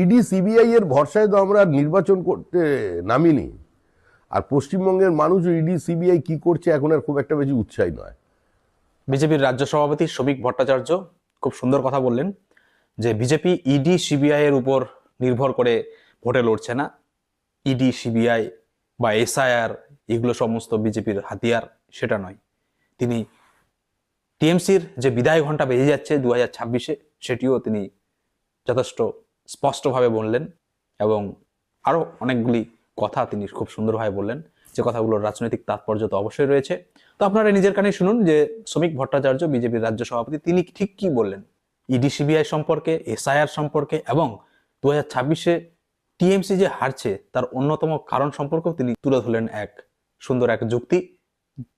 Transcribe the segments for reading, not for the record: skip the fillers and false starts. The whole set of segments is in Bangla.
ইডি সিবিআই এর ভরসায় তো আমরা নির্বাচন করতে নামিনি। আর পশ্চিমবঙ্গের মানুষ ইডি সিবিআই কি করছে এখন আর খুব একটা বেশি উৎসাহী নয়। বিজেপির রাজ্য সভাপতি শ্রমিক ভট্টাচার্য খুব সুন্দর কথা বললেন যে বিজেপি ইডি সিবিআই এর উপর নির্ভর করে ভোটে লড়ছে না। ইডি সিবিআই বা এসআইআর এগুলো সমস্ত বিজেপির হাতিয়ার, সেটা নয়। তিনি টিএমসির যে বিদায় ঘণ্টা বেজে যাচ্ছে 2026-এ সেটিও তিনি যথেষ্ট স্পষ্টভাবে বললেন এবং আরও অনেকগুলি কথা তিনি খুব সুন্দরভাবে বললেন, যে কথাগুলোর রাজনৈতিক তাৎপর্য তো অবশ্যই রয়েছে। তো আপনারা নিজের কানে শুনুন যে শ্রমিক ভট্টাচার্য বিজেপির রাজ্য সভাপতি তিনি ঠিক কি বললেন ইডি সিবিআই সম্পর্কে, এসআইআর সম্পর্কে এবং 2026-এ টিএমসি যে হারছে তার অন্যতম কারণ সম্পর্কেও তিনি তুলে ধরলেন এক সুন্দর এক যুক্তি,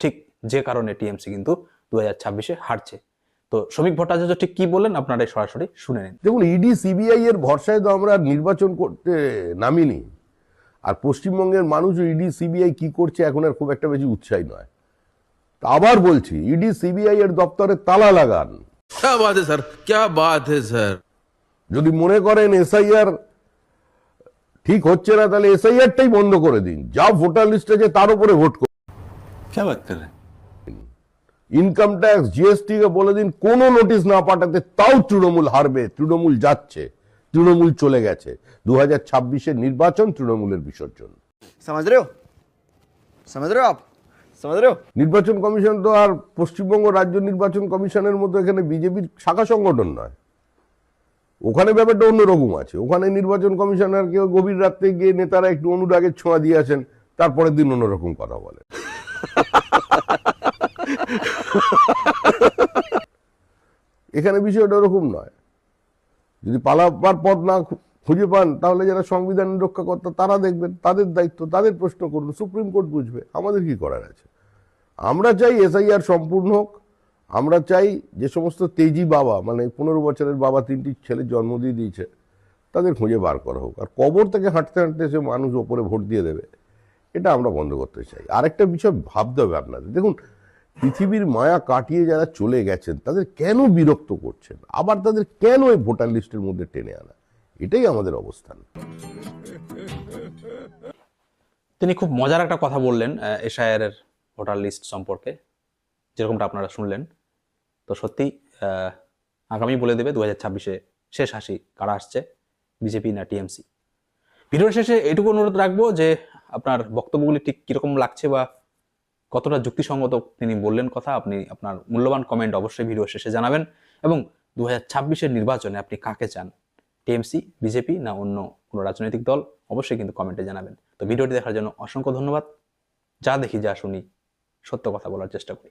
ঠিক যে কারণে টিএমসি কিন্তু 2026-এ হারছে। তো শ্রমিক ভট্টাচার্য ঠিক কি বললেন আপনারা সরাসরি শুনে নিন। দেখুন, ইডি সিবিআই এর ভরসায় তো আমরা নির্বাচন করতে নামিনি। আর পশ্চিমবঙ্গের মানুষ ইডি সিবিআই কি করছে এখন আর খুব একটা বেশি উৎসাহী নয়। আবার বলছি, ইডি সিবিআই এর দপ্তরে তালা লাগান। क्या बात है सर, क्या बात है सर। যদি মনে করেন এসআইআর ঠিক হচ্ছে না তাহলে এসআইআরটাই বন্ধ করে দিন, যা ভোটার লিস্টে আছে তার উপরে ভোট করুন। क्या बात कर रहे हैं। ইনকাম ট্যাক্স জিএসটি কে বলে দিন কোনো নোটিশ না পাঠাতে, তাও তৃণমূল হারবে। তৃণমূল যাচ্ছে, তৃণমূল চলে গেছে। 2026-এর নির্বাচন তৃণমূলের বিসর্জন। समझ रहे हो, समझ रहे हो आप, समझ रहे हो। নির্বাচন কমিশন তো আর পশ্চিমবঙ্গ রাজ্য নির্বাচন কমিশনের মতো এখানে বিজেপির শাখা সংগঠন নয়। ওখানে ব্যাপারটা অন্যরকম আছে। ওখানে নির্বাচন কমিশনার কেউ গভীর রাত্রে গিয়ে নেতারা একটু অনুরাগের ছোঁয়া দিয়ে আসেন, তারপরের দিন অন্যরকম কথা বলে। এখানে বিষয়টা ওরকম নয়। যদি পালাবার পথ না খুঁজে পান তাহলে যারা সংবিধান রক্ষাকর্তা তারা দেখবেন, তাদের দায়িত্ব, তাদের প্রশ্ন করুন, সুপ্রিম কোর্ট বুঝবে। আমাদের কি করার আছে? আমরা চাই এসআইআর সম্পূর্ণ হোক। আমরা চাই যে সমস্ত তেজি বাবা, মানে 15 বছরের বাবা 3টি ছেলের জন্ম দিয়ে দিয়েছে, তাদের খুঁজে বার করা হোক। আর কবর থেকে হাঁটতে হাঁটতে সে মানুষ ওপরে ভোট দিয়ে দেবে, এটা আমরা বন্ধ করতে চাই। আরেকটা বিষয় ভাবতে হবে আপনাদের। দেখুন, পৃথিবীর মায়া কাটিয়ে যারা চলে গেছেন তাদের কেন বিরক্ত করছেন, আবার তাদের কেন এই ভোটার লিস্টের মধ্যে টেনে আনা, এটাই আমাদের অবস্থান। তিনি খুব মজার একটা কথা বললেন এসআইআর এর ভোটার লিস্ট সম্পর্কে, যেরকমটা আপনারা শুনলেন। তো সত্যি আগামী বলে দেবে 2026-এ শেষ হাসি কারা আসছে, বিজেপি না টিএমসি। ভিডিওর শেষে এটুকু অনুরোধ রাখবো যে আপনার বক্তব্যগুলি ঠিক কিরকম লাগছে বা কতটা যুক্তিসঙ্গত তিনি বললেন কথা, আপনি আপনার মূল্যবান কমেন্ট অবশ্যই ভিডিও শেষে জানাবেন। এবং 2026-এর নির্বাচনে আপনি কাকে চান, টিএমসি, বিজেপি না অন্য কোনো রাজনৈতিক দল, অবশ্যই কিন্তু কমেন্টে জানাবেন। তো ভিডিওটি দেখার জন্য অসংখ্য ধন্যবাদ। যা দেখি যা শুনি সত্য কথা বলার চেষ্টা করি।